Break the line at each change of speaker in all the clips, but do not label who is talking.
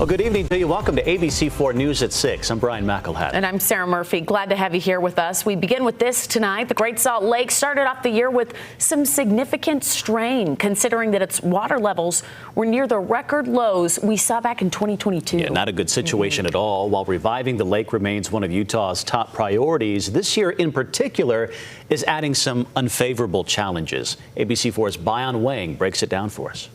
Well, good evening to you. Welcome to ABC4 News at 6. I'm Brian McElhatton.
And I'm Sarah Murphy. Glad to have you here with us. We begin with this tonight. The Great Salt Lake started off the year with some significant strain, considering that its water levels were near the record lows we saw back in 2022.
Yeah, not a good situation at all. While reviving the lake remains one of Utah's top priorities, this year in particular is adding some unfavorable challenges. ABC4's Bayan Wang breaks it down for us.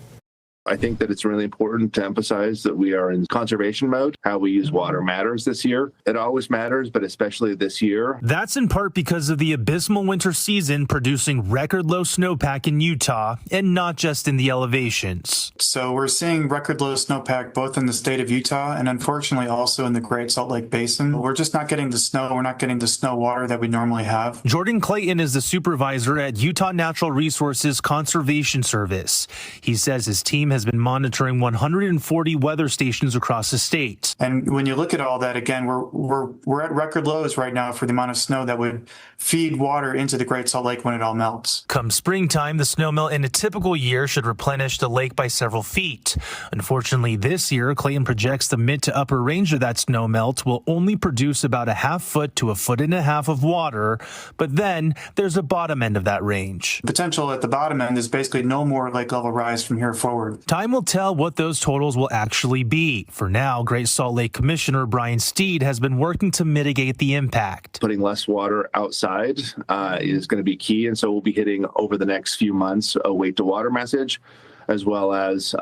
I think that it's really important to emphasize that we are in conservation mode. How we use water matters this year. It always matters, but especially this year.
That's in part because of the abysmal winter season producing record low snowpack in Utah, and not just in the elevations.
So we're seeing record low snowpack both in the state of Utah and unfortunately also in the Great Salt Lake Basin. We're just not getting the snow. We're not getting the snow water that we normally have.
Jordan Clayton is the supervisor at Utah Natural Resources Conservation Service. He says his team has been monitoring 140 weather stations across the state.
And when you look at all that, again, we're at record lows right now for the amount of snow that would feed water into the Great Salt Lake when it all melts.
Come springtime, the snowmelt in a typical year should replenish the lake by several feet. Unfortunately, this year, Clayton projects the mid to upper range of that snowmelt will only produce about a half foot to a foot and a half of water, but then there's a bottom end of that range.
Potential at the bottom end is basically no more lake level rise from here forward.
Time will tell what those totals will actually be. For now, Great Salt Lake Commissioner Steed has been working to mitigate the impact.
Putting less water outside is going to be key, and so we'll be hitting over the next few months a weight to water message, as well as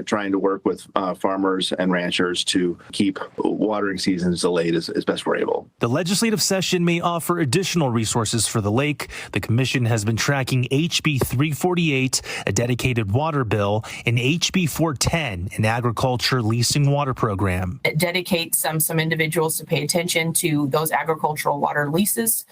trying to work with farmers and ranchers to keep watering seasons delayed as best we're able.
The legislative session may offer additional resources for the lake. The commission has been tracking HB 348, a dedicated water bill, and HB 410, an agriculture leasing water program.
It dedicates some individuals to pay attention to those agricultural water leases,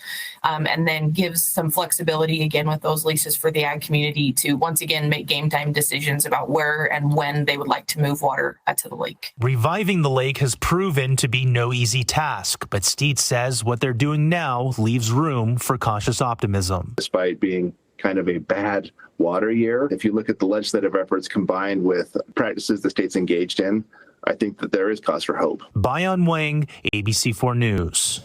and then gives some flexibility again with those leases for the ag community to once again make game time decisions about where and when they would like to move water to the lake.
Reviving the lake has proven to be no easy task, but Steed says what they're doing now leaves room for cautious optimism.
Despite being kind of a bad water year, if you look at the legislative efforts combined with practices the state's engaged in, I think that there is cause for hope.
Bayan Wang, ABC4 News.